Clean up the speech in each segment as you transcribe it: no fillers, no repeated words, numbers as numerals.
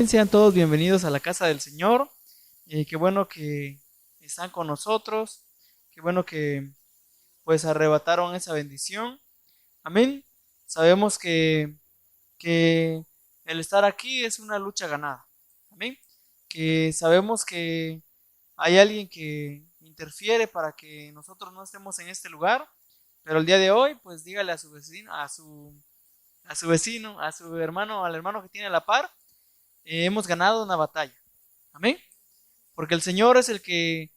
Amén, sean todos bienvenidos a la casa del Señor. Qué bueno que están con nosotros. Qué bueno que pues arrebataron esa bendición. Amén. Sabemos que el estar aquí es una lucha ganada. Amén. Que sabemos que hay alguien que interfiere para que nosotros no estemos en este lugar. Pero el día de hoy, pues dígale a su vecino, a su vecino, a su hermano, al hermano que tiene a la par, hemos ganado una batalla. Amén. Porque el Señor es el que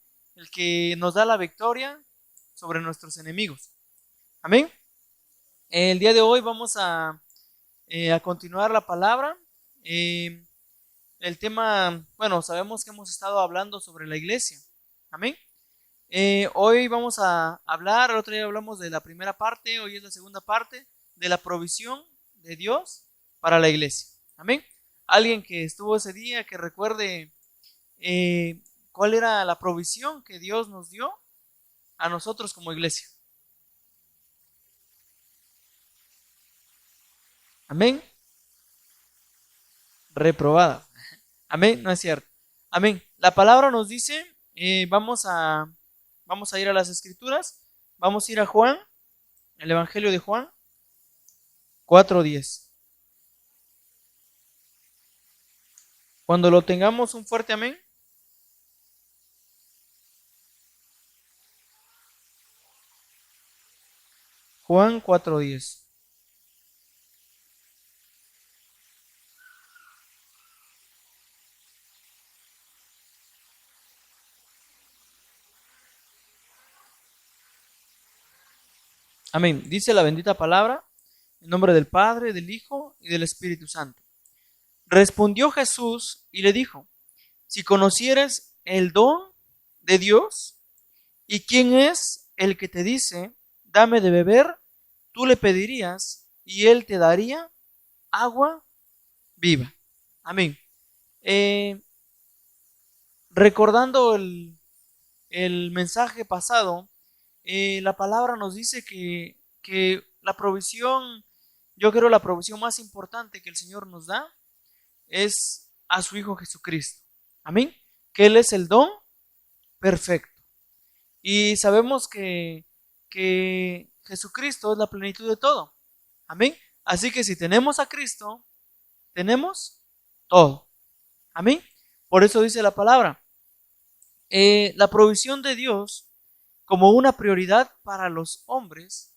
nos da la victoria sobre nuestros enemigos. Amén. El día de hoy vamos a continuar la palabra. Eh, el tema, bueno, sabemos que hemos estado hablando sobre la iglesia. Amén. Hoy vamos a hablar, el otro día hablamos de la primera parte, hoy es la segunda parte de la provisión de Dios para la iglesia. Amén. Alguien que estuvo ese día, que recuerde cuál era la provisión que Dios nos dio a nosotros como iglesia. Amén. Reprobada. Amén. No es cierto. Amén. La palabra nos dice, vamos a ir a las escrituras, vamos a ir a Juan, el Evangelio de Juan 4:10. Cuando lo tengamos, un fuerte amén. Juan 4:10. Amén. Dice la bendita palabra, en nombre del Padre, del Hijo y del Espíritu Santo. Respondió Jesús y le dijo: si conocieres el don de Dios y quién es el que te dice, dame de beber, tú le pedirías y él te daría agua viva. Amén. Eh, Recordando el mensaje pasado, la palabra nos dice que la provisión, yo creo la provisión más importante que el Señor nos da es a su Hijo Jesucristo. Amén. Que Él es el don perfecto. Y sabemos que Jesucristo es la plenitud de todo. Amén. Así que si tenemos a Cristo, tenemos todo. Amén. Por eso dice la palabra, la provisión de Dios como una prioridad para los hombres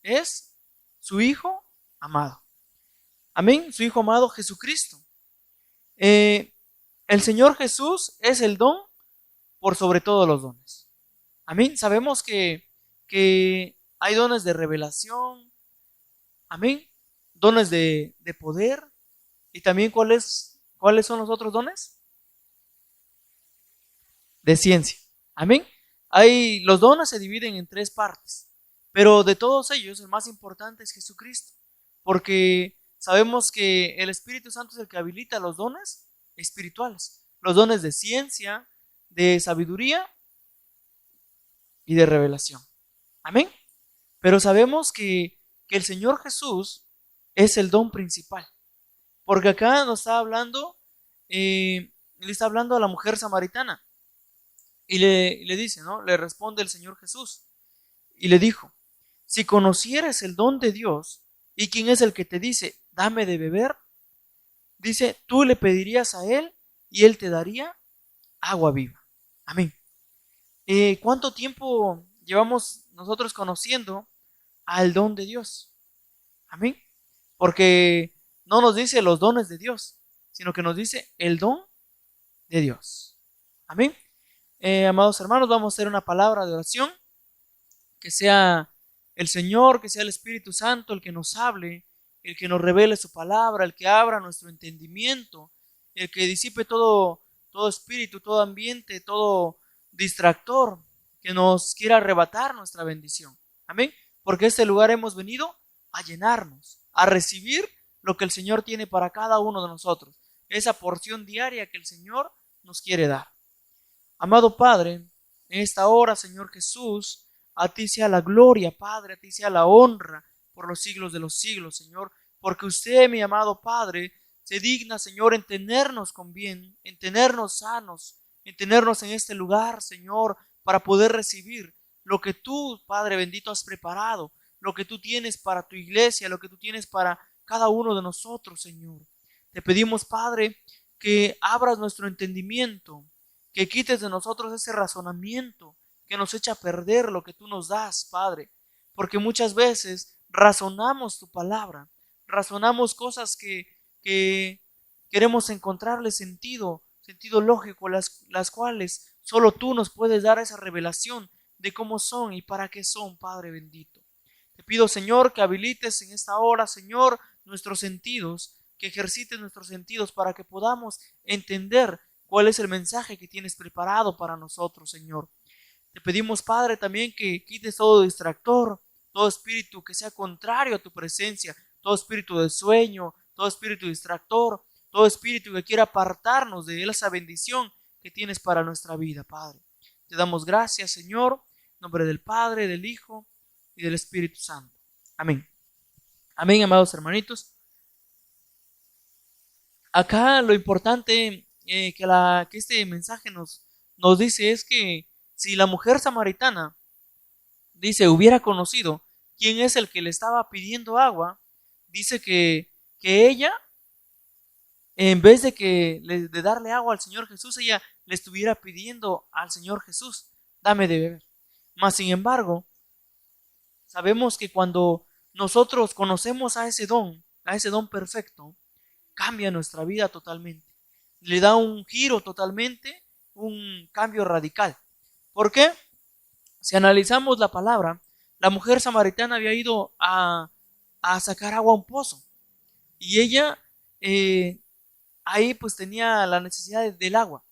es su Hijo amado. Amén. Su Hijo amado Jesucristo. El Señor Jesús es el don por sobre todos los dones. Amén. Sabemos que hay dones de revelación. Amén. Dones de poder. Y también ¿cuáles son los otros dones? De ciencia. Amén. Los dones se dividen en tres partes. Pero de todos ellos, el más importante es Jesucristo. Porque sabemos que el Espíritu Santo es el que habilita los dones espirituales. Los dones de ciencia, de sabiduría y de revelación. Amén. Pero sabemos que el Señor Jesús es el don principal. Porque acá nos está hablando, le está hablando a la mujer samaritana. Y le dice, ¿no? Le responde el Señor Jesús. Y le dijo: si conocieres el don de Dios, y quién es el que te dice, dame de beber, dice, tú le pedirías a Él y Él te daría agua viva. Amén. ¿Cuánto tiempo llevamos nosotros conociendo al don de Dios? Amén. Porque no nos dice los dones de Dios, sino que nos dice el don de Dios. Amén. Amados hermanos, vamos a hacer una palabra de oración. Que sea el Señor, que sea el Espíritu Santo el que nos hable, el que nos revele su palabra, el que abra nuestro entendimiento, el que disipe todo espíritu, todo ambiente, todo distractor que nos quiera arrebatar nuestra bendición. Amén. Porque este lugar hemos venido a llenarnos, a recibir lo que el Señor tiene para cada uno de nosotros, esa porción diaria que el Señor nos quiere dar. Amado Padre, en esta hora, Señor Jesús, a ti sea la gloria, Padre, a ti sea la honra por los siglos de los siglos, Señor, porque usted, mi amado Padre, se digna, Señor, en tenernos con bien, en tenernos sanos, en tenernos en este lugar, Señor, para poder recibir lo que tú, Padre bendito, has preparado, lo que tú tienes para tu iglesia, lo que tú tienes para cada uno de nosotros, Señor. Te pedimos, Padre, que abras nuestro entendimiento, que quites de nosotros ese razonamiento que nos echa a perder lo que tú nos das, Padre, porque muchas veces razonamos tu palabra, razonamos cosas que queremos encontrarle sentido lógico, las cuales solo tú nos puedes dar esa revelación de cómo son y para qué son, Padre bendito. Te pido, Señor, que habilites en esta hora, Señor, nuestros sentidos, que ejercites nuestros sentidos para que podamos entender cuál es el mensaje que tienes preparado para nosotros, Señor. Te pedimos, Padre, también que quites todo distractor, todo espíritu que sea contrario a tu presencia, todo espíritu de sueño, todo espíritu distractor, todo espíritu que quiera apartarnos de esa bendición que tienes para nuestra vida, Padre. Te damos gracias, Señor, en nombre del Padre, del Hijo y del Espíritu Santo. Amén. Amén, amados hermanitos. Acá lo importante que este mensaje nos dice es que si la mujer samaritana, dice, hubiera conocido quién es el que le estaba pidiendo agua, dice que ella, en vez de darle agua al Señor Jesús, ella le estuviera pidiendo al Señor Jesús, dame de beber. Mas, sin embargo, sabemos que cuando nosotros conocemos a ese don perfecto, cambia nuestra vida totalmente. Le da un giro totalmente, un cambio radical. ¿Por qué? Si analizamos la palabra, la mujer samaritana había ido a sacar agua a un pozo. Y ella ahí pues tenía la necesidad del agua,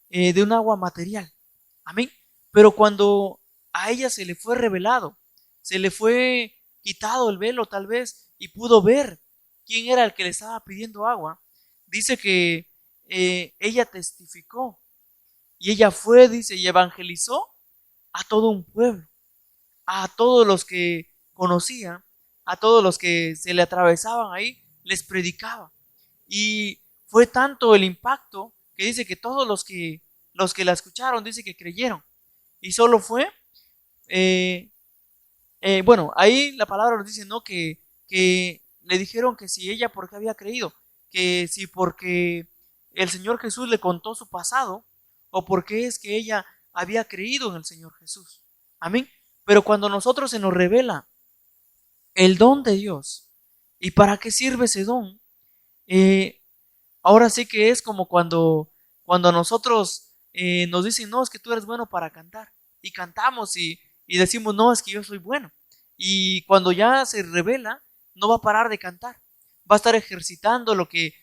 de un agua material. Amén. Pero cuando a ella se le fue revelado, se le fue quitado el velo tal vez y pudo ver quién era el que le estaba pidiendo agua, dice que ella testificó y ella fue, dice, y evangelizó a todo un pueblo, a todos los que conocía, a todos los que se le atravesaban ahí, les predicaba. Y fue tanto el impacto que dice que todos los que la escucharon, dice que creyeron. Y solo fue, bueno, ahí la palabra nos dice, ¿no? Que le dijeron que si ella, ¿por qué había creído? Que si porque el Señor Jesús le contó su pasado, o porque es que ella había creído en el Señor Jesús. Amén. Pero cuando a nosotros se nos revela el don de Dios, ¿y para qué sirve ese don? Ahora sí que es como cuando a nosotros nos dicen, no, es que tú eres bueno para cantar. Y cantamos y decimos, no, es que yo soy bueno. Y cuando ya se revela, no va a parar de cantar. Va a estar ejercitando lo que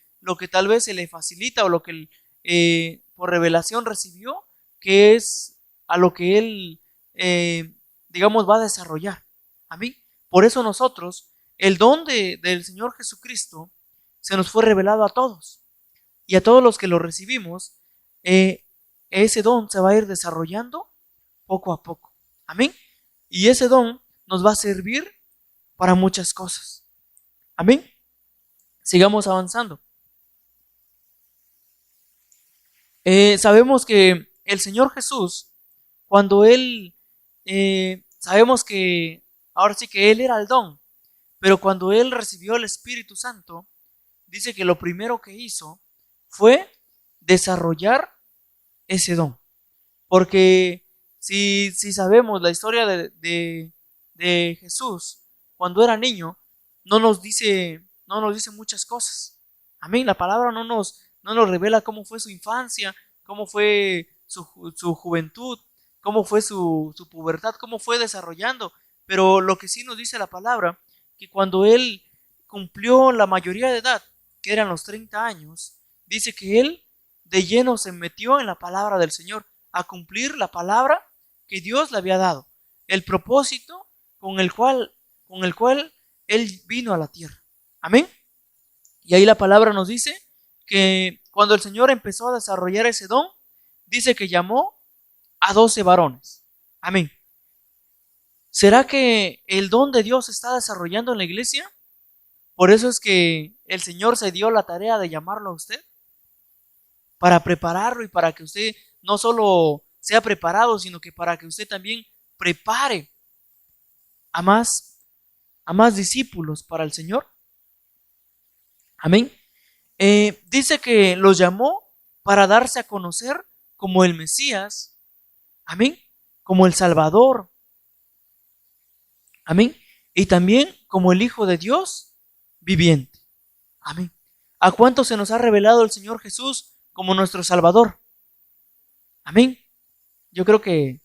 tal vez se le facilita o lo que por revelación recibió, que es a lo que él, digamos, va a desarrollar. Amén. Por eso nosotros, el don del Señor Jesucristo se nos fue revelado a todos. Y a todos los que lo recibimos, ese don se va a ir desarrollando poco a poco. Amén. Y ese don nos va a servir para muchas cosas. Amén. Sigamos avanzando. Sabemos que el Señor Jesús, cuando Él, sabemos que ahora sí que Él era el don, pero cuando Él recibió el Espíritu Santo, dice que lo primero que hizo fue desarrollar ese don. Porque si sabemos la historia de Jesús, cuando era niño, no nos dice muchas cosas. Amén. La palabra no nos revela cómo fue su infancia, cómo fue su juventud, cómo fue su pubertad, cómo fue desarrollando. Pero lo que sí nos dice la palabra, que cuando él cumplió la mayoría de edad, que eran los 30 años, dice que él de lleno se metió en la palabra del Señor, a cumplir la palabra que Dios le había dado, el propósito con el cual él vino a la tierra. Amén. Y ahí la palabra nos dice que cuando el Señor empezó a desarrollar ese don, dice que llamó a 12 varones. Amén. ¿Será que el don de Dios se está desarrollando en la iglesia? Por eso es que el Señor se dio la tarea de llamarlo a usted para prepararlo y para que usted no solo sea preparado, sino que para que usted también prepare a más discípulos para el Señor. Amén. Dice que los llamó para darse a conocer como el Mesías. Amén. Como el Salvador. Amén. Y también como el Hijo de Dios viviente. Amén. ¿A cuánto se nos ha revelado el Señor Jesús como nuestro Salvador? Amén. Yo creo que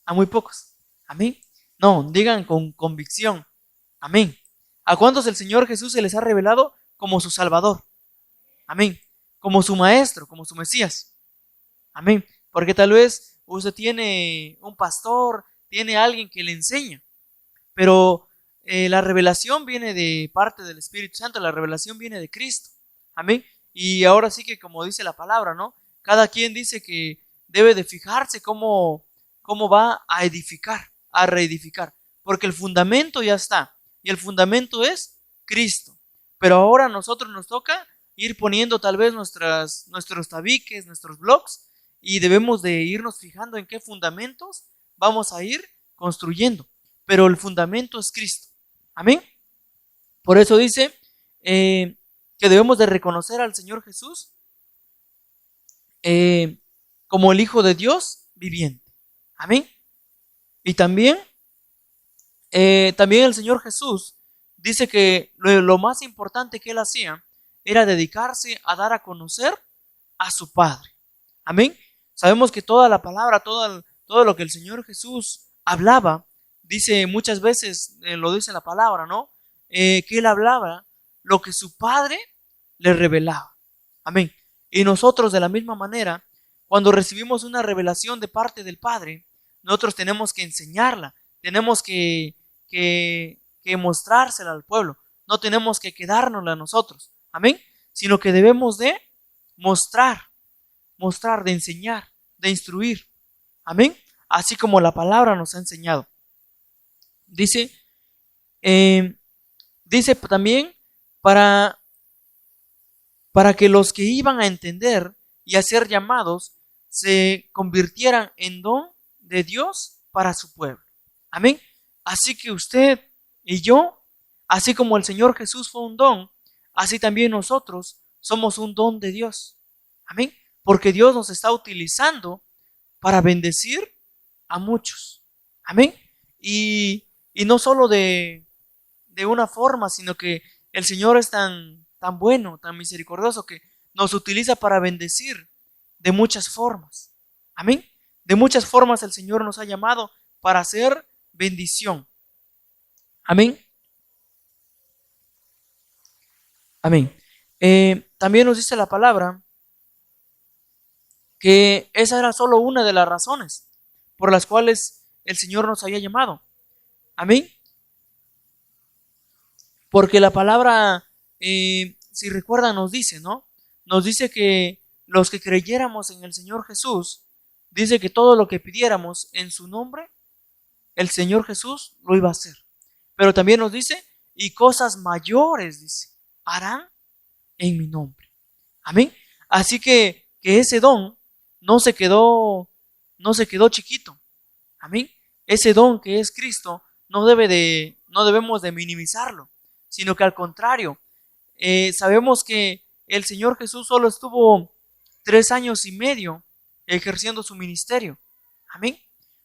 a muy pocos. Amén. No, digan con convicción. Amén. ¿A cuántos el Señor Jesús se les ha revelado como su Salvador? Amén. Como su Maestro, como su Mesías. Amén. Porque tal vez usted tiene un pastor, tiene alguien que le enseña. Pero la revelación viene de parte del Espíritu Santo, la revelación viene de Cristo. Amén. Y ahora sí que como dice la palabra, ¿no? Cada quien dice que debe de fijarse cómo va a edificar, a reedificar. Porque el fundamento ya está. Y el fundamento es Cristo. Pero ahora a nosotros nos toca ir poniendo tal vez nuestros tabiques, nuestros bloques. Y debemos de irnos fijando en qué fundamentos vamos a ir construyendo. Pero el fundamento es Cristo. Amén. Por eso dice que debemos de reconocer al Señor Jesús como el Hijo de Dios viviente. Amén. Y también el Señor Jesús dice que lo más importante que Él hacía era dedicarse a dar a conocer a su Padre. Amén. Sabemos que toda la palabra, todo lo que el Señor Jesús hablaba, dice muchas veces, lo dice la palabra, ¿no? Que Él hablaba lo que su Padre le revelaba. Amén. Y nosotros de la misma manera, cuando recibimos una revelación de parte del Padre, nosotros tenemos que enseñarla, tenemos que mostrársela al pueblo, no tenemos que quedárnosla nosotros. Amén. Sino que debemos de mostrar, de enseñar, de instruir. Amén. Así como la palabra nos ha enseñado. Dice también para que los que iban a entender y a ser llamados se convirtieran en don de Dios para su pueblo. Amén. Así que usted y yo, así como el Señor Jesús fue un don, así también nosotros somos un don de Dios. Amén. Porque Dios nos está utilizando para bendecir a muchos. Amén. Y no solo de una forma, sino que el Señor es tan bueno, tan misericordioso, que nos utiliza para bendecir de muchas formas. Amén. De muchas formas el Señor nos ha llamado para hacer bendición. Amén. Amén. También nos dice la palabra que esa era solo una de las razones por las cuales el Señor nos había llamado. Amén. Porque la palabra, si recuerdan, nos dice, ¿no? Nos dice que los que creyéramos en el Señor Jesús, dice que todo lo que pidiéramos en su nombre, el Señor Jesús lo iba a hacer. Pero también nos dice, y cosas mayores, dice, harán en mi nombre. Amén. Así que ese don no se quedó chiquito. Amén. Ese don que es Cristo no debemos de minimizarlo, sino que al contrario, sabemos que el Señor Jesús solo estuvo 3 años y medio ejerciendo su ministerio. Amén.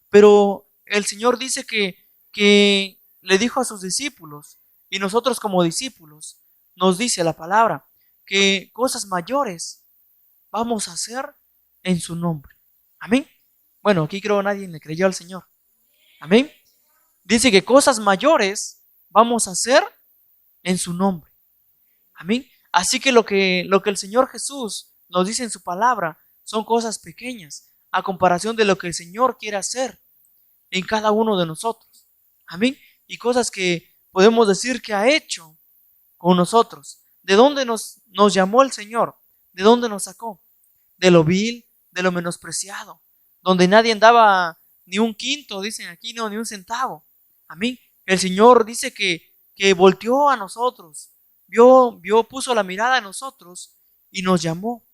Pero el Señor dice que le dijo a sus discípulos, y nosotros como discípulos, nos dice la palabra, que cosas mayores vamos a hacer en su nombre. Amén. Bueno, aquí creo que nadie le creyó al Señor. Amén. Dice que cosas mayores vamos a hacer en su nombre. Amén. Así que lo que el Señor Jesús nos dice en su palabra son cosas pequeñas a comparación de lo que el Señor quiere hacer en cada uno de nosotros. Amén. Y cosas que podemos decir que ha hecho con nosotros. ¿De dónde nos llamó el Señor? ¿De dónde nos sacó? De lo vil, de lo menospreciado, donde nadie daba ni un quinto, dicen aquí, ni un centavo. Amén. El Señor dice que volteó a nosotros, puso la mirada en nosotros y nos llamó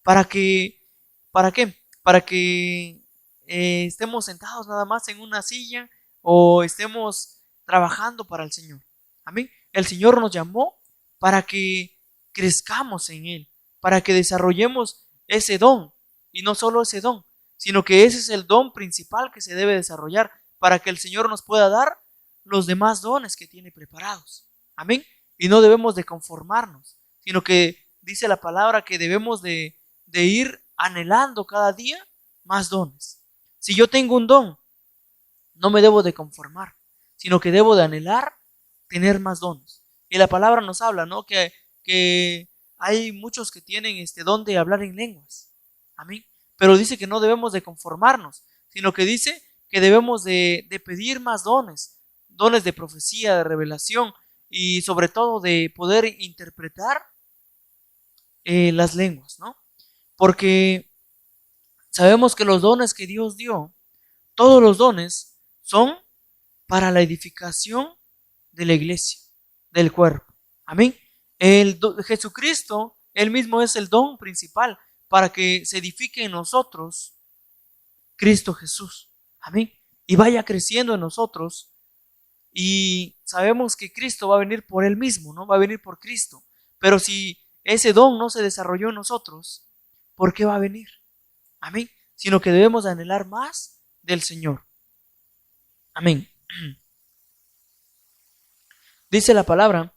para que, ¿para qué? Para que estemos sentados nada más en una silla o estemos trabajando para el Señor. Amén. El Señor nos llamó para que crezcamos en Él, para que desarrollemos ese don, y no solo ese don, sino que ese es el don principal que se debe desarrollar para que el Señor nos pueda dar los demás dones que tiene preparados. Amén. Y no debemos de conformarnos, sino que dice la palabra que debemos de ir anhelando cada día más dones. Si yo tengo un don, no me debo de conformar, sino que debo de anhelar tener más dones. Y la palabra nos habla, ¿no? Que hay muchos que tienen este don de hablar en lenguas. Amén. Pero dice que no debemos de conformarnos, sino que dice que debemos de pedir más dones, dones de profecía, de revelación y sobre todo de poder interpretar las lenguas, ¿no? Porque sabemos que los dones que Dios dio, todos los dones son para la edificación de la iglesia, del cuerpo. Amén. Jesucristo, Él mismo es el don principal para que se edifique en nosotros Cristo Jesús. Amén. Y vaya creciendo en nosotros. Y sabemos que Cristo va a venir por Él mismo, ¿no? Va a venir por Cristo. Pero si ese don no se desarrolló en nosotros, ¿por qué va a venir? Amén. Sino que debemos anhelar más del Señor. Amén. Dice la palabra,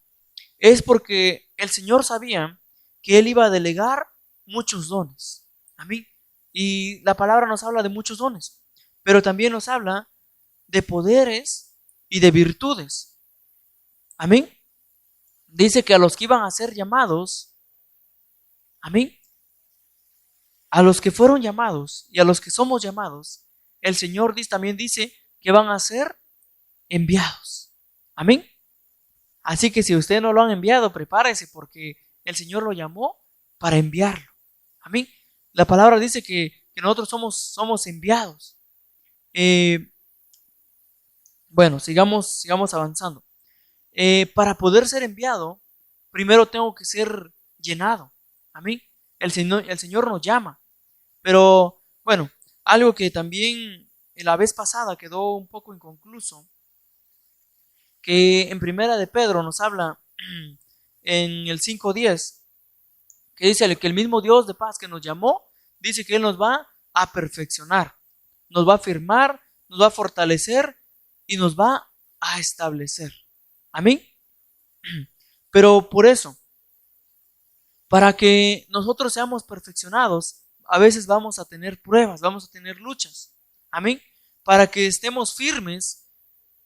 es porque el Señor sabía que Él iba a delegar muchos dones. Amén. Y la palabra nos habla de muchos dones, pero también nos habla de poderes y de virtudes. Amén. Dice que a los que iban a ser llamados, amén, a los que fueron llamados y a los que somos llamados, el Señor también dice que van a ser enviados. Amén. Así que si usted no lo han enviado, prepárese porque el Señor lo llamó para enviarlo. Amén. La palabra dice que nosotros somos enviados. Bueno, sigamos avanzando. Para poder ser enviado, primero tengo que ser llenado. Amén. El Señor nos llama. Pero, bueno, algo que también la vez pasada quedó un poco inconcluso, que en Primera de Pedro nos habla en el 5:10, que dice que el mismo Dios de paz que nos llamó, dice que Él nos va a perfeccionar, nos va a afirmar, nos va a fortalecer y nos va a establecer. Amén. Pero por eso, para que nosotros seamos perfeccionados, a veces vamos a tener pruebas, vamos a tener luchas. Amén. Para que estemos firmes,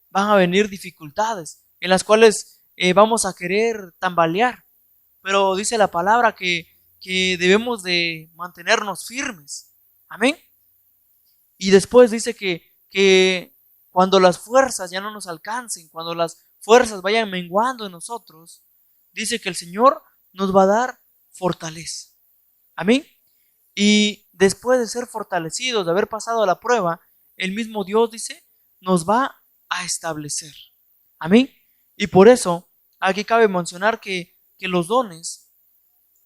van a venir dificultades en las cuales vamos a querer tambalear. Pero dice la palabra que debemos de mantenernos firmes. Amén. Y después dice que cuando las fuerzas ya no nos alcancen, cuando las fuerzas vayan menguando en nosotros, dice que el Señor nos va a dar fortaleza. Amén. Y después de ser fortalecidos, de haber pasado la prueba, el mismo Dios dice, nos va a establecer. Amén. Y por eso, aquí cabe mencionar que los dones,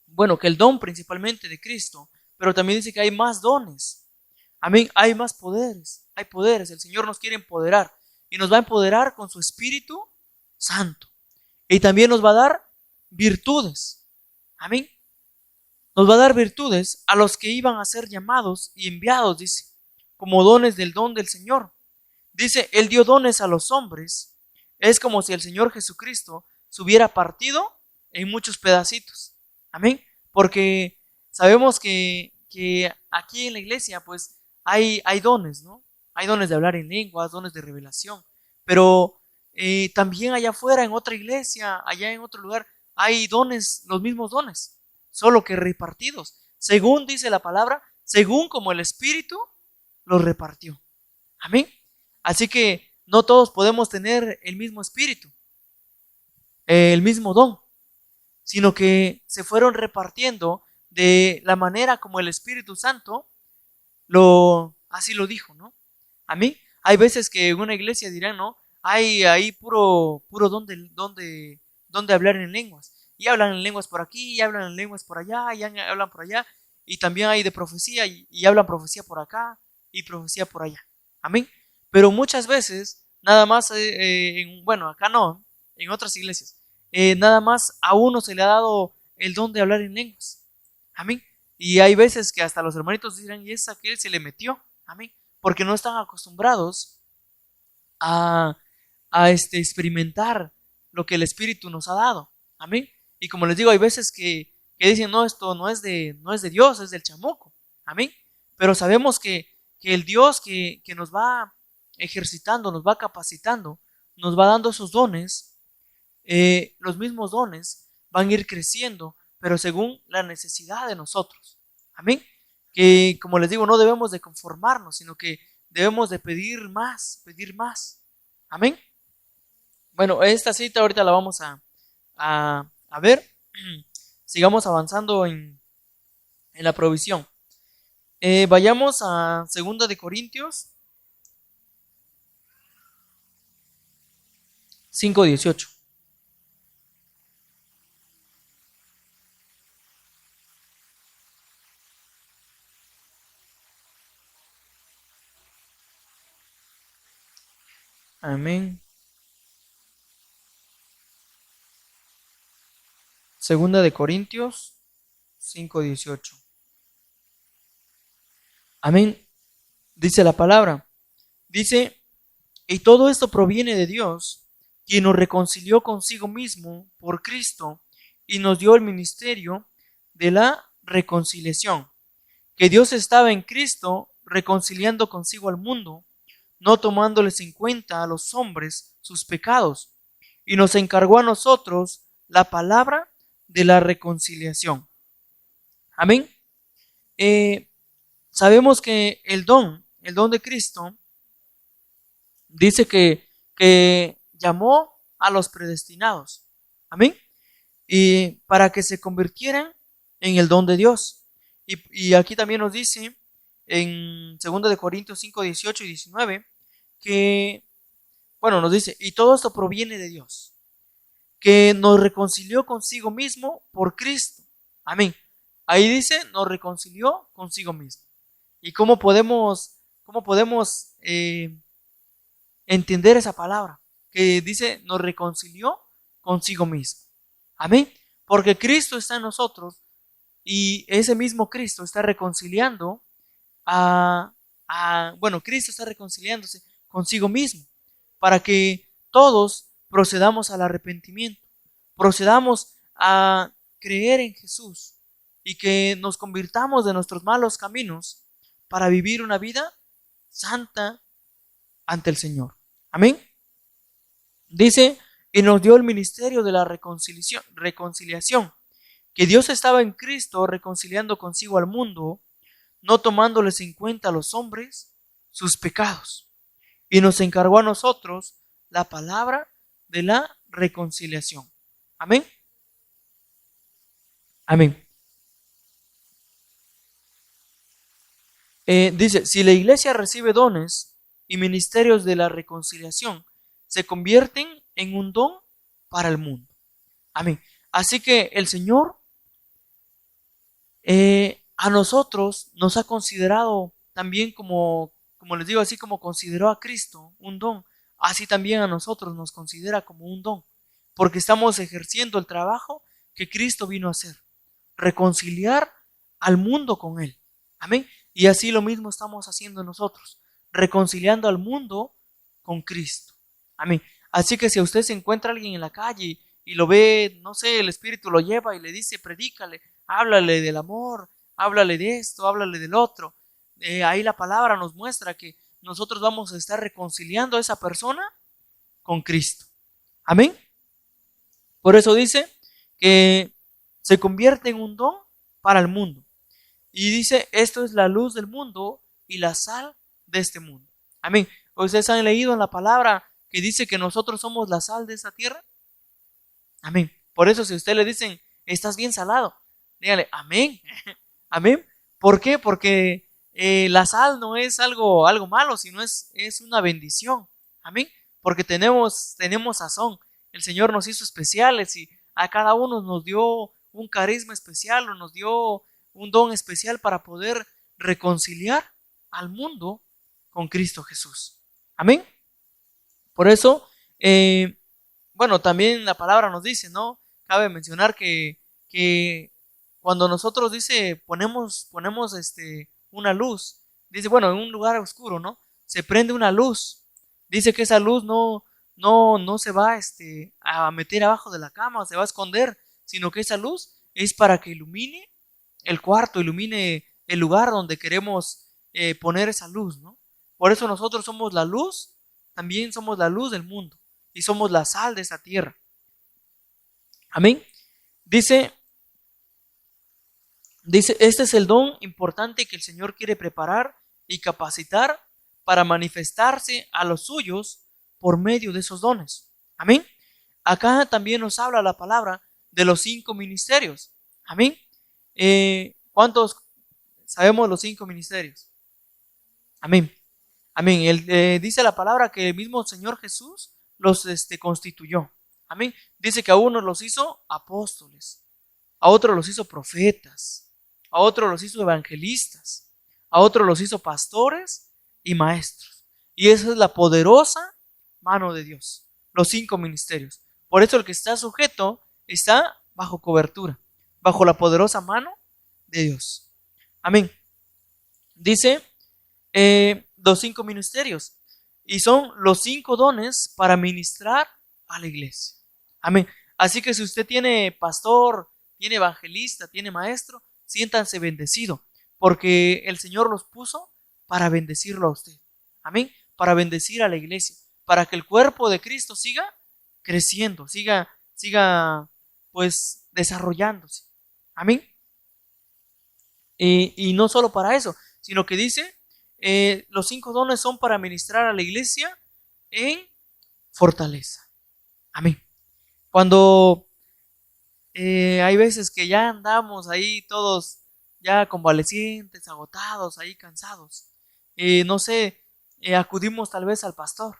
bueno, que el don principalmente de Cristo, pero también dice que hay más dones. Amén. Hay más poderes. Hay poderes. El Señor nos quiere empoderar. Y nos va a empoderar con su Espíritu Santo. Y también nos va a dar virtudes. Amén. Nos va a dar virtudes a los que iban a ser llamados y enviados, dice, como dones del don del Señor. Dice, Él dio dones a los hombres. Es como si el Señor Jesucristo se hubiera partido en muchos pedacitos. Amén. Porque sabemos que aquí en la iglesia pues hay dones, ¿no? Hay dones de hablar en lenguas, dones de revelación. Pero también allá afuera, en otra iglesia, allá en otro lugar, hay dones, los mismos dones, solo que repartidos. Según dice la palabra, según como el Espíritu los repartió. Amén. Así que no todos podemos tener el mismo espíritu, el mismo don, sino que se fueron repartiendo de la manera como el Espíritu Santo así lo dijo, ¿no? A mí, hay veces que en una iglesia dirán, ¿no? Hay ahí puro don de hablar en lenguas. y hablan en lenguas por aquí, y hablan en lenguas por allá, y hablan por allá, y también hay de profecía, y hablan profecía por acá, y profecía por allá. Amén. Pero muchas veces, nada más, bueno, acá no, en otras iglesias, nada más a uno se le ha dado el don de hablar en lenguas. Amén. Y hay veces que hasta los hermanitos dirán, ¿y esa que él se le metió? Amén. Porque no están acostumbrados a, experimentar lo que el Espíritu nos ha dado. Amén. Y como les digo, hay veces que dicen, no, esto no es de Dios, es del chamuco. Amén. Pero sabemos que el Dios que nos va ejercitando, nos va capacitando, nos va dando esos dones, los mismos dones van a ir creciendo, pero según la necesidad de nosotros. Amén. Que como les digo, no debemos de conformarnos, sino que debemos de pedir más, pedir más. Amén. Bueno, esta cita ahorita la vamos a ver. Sigamos avanzando en la provisión. Vayamos a 2 de Corintios 5:18. Amén. 2 de Corintios 5:18. Amén. Dice la palabra. Dice, y todo esto proviene de Dios, quien nos reconcilió consigo mismo por Cristo y nos dio el ministerio de la reconciliación. Que Dios estaba en Cristo reconciliando consigo al mundo, no tomándoles en cuenta a los hombres sus pecados, y nos encargó a nosotros la palabra de la reconciliación. Amén. Sabemos que el don de Cristo, dice que llamó a los predestinados. Amén. Y para que se convirtieran en el don de Dios. Y aquí también nos dice en 2 de Corintios 5, 18 y 19 que, bueno, nos dice, y todo esto proviene de Dios, que nos reconcilió consigo mismo por Cristo. Amén. Ahí dice, nos reconcilió consigo mismo. ¿Y cómo podemos entender esa palabra? Que dice, nos reconcilió consigo mismo. Amén. Porque Cristo está en nosotros y ese mismo Cristo está reconciliando Cristo está reconciliándose consigo mismo para que todos procedamos al arrepentimiento, procedamos a creer en Jesús y que nos convirtamos de nuestros malos caminos para vivir una vida santa ante el Señor. Amén. Dice, y nos dio el ministerio de la reconciliación, que Dios estaba en Cristo reconciliando consigo al mundo, no tomándoles en cuenta a los hombres sus pecados, y nos encargó a nosotros la palabra de la reconciliación. Amén. Amén. Dice, si la iglesia recibe dones y ministerios de la reconciliación, se convierten en un don para el mundo. Amén. Así que el Señor a nosotros nos ha considerado también como les digo, así como consideró a Cristo un don, así también a nosotros nos considera como un don, porque estamos ejerciendo el trabajo que Cristo vino a hacer, reconciliar al mundo con Él. Amén. Y así lo mismo estamos haciendo nosotros, reconciliando al mundo con Cristo. Amén. Así que si a usted se encuentra alguien en la calle y lo ve, no sé, el Espíritu lo lleva y le dice, predícale, háblale del amor, háblale de esto, háblale del otro. Ahí la palabra nos muestra que nosotros vamos a estar reconciliando a esa persona con Cristo. Amén. Por eso dice que se convierte en un don para el mundo. Y dice, esto es la luz del mundo y la sal de este mundo. Amén. ¿Ustedes han leído en la palabra que dice que nosotros somos la sal de esta tierra? Amén. Por eso si a usted le dicen, estás bien salado, dígale, amén. Amén. ¿Por qué? Porque la sal no es algo malo, sino es una bendición. Amén. Porque tenemos sazón. El Señor nos hizo especiales y a cada uno nos dio un carisma especial o nos dio un don especial para poder reconciliar al mundo con Cristo Jesús. Amén. Por eso, bueno, también la palabra nos dice, ¿no? Cabe mencionar que cuando nosotros dice ponemos una luz, dice, bueno, en un lugar oscuro, ¿no? Se prende una luz. Dice que esa luz no se va a meter abajo de la cama, o se va a esconder, sino que esa luz es para que ilumine el cuarto, ilumine el lugar donde queremos poner esa luz, ¿no? Por eso nosotros somos la luz, también somos la luz del mundo y somos la sal de esta tierra. Amén. Dice, este es el don importante que el Señor quiere preparar y capacitar para manifestarse a los suyos por medio de esos dones. Amén. Acá también nos habla la palabra de los 5 ministerios. Amén. ¿Cuántos sabemos los 5 ministerios? Amén. Amén. Dice la palabra que el mismo Señor Jesús los constituyó. Amén. Dice que a unos los hizo apóstoles, a otros los hizo profetas, a otros los hizo evangelistas, a otros los hizo pastores y maestros. Y esa es la poderosa mano de Dios, los 5 ministerios. Por eso el que está sujeto está bajo cobertura, bajo la poderosa mano de Dios. Amén. Dice los 5 ministerios, y son los 5 dones para ministrar a la iglesia. Amén. Así que si usted tiene pastor, tiene evangelista, tiene maestro, siéntanse bendecido, porque el Señor los puso para bendecirlo a usted. Amén. Para bendecir a la iglesia, para que el cuerpo de Cristo siga creciendo, siga pues desarrollándose. Amén. Y no solo para eso, sino que dice, los 5 dones son para ministrar a la iglesia en fortaleza. Amén. Cuando hay veces que ya andamos ahí todos ya convalecientes, agotados, ahí cansados, no sé, acudimos tal vez al pastor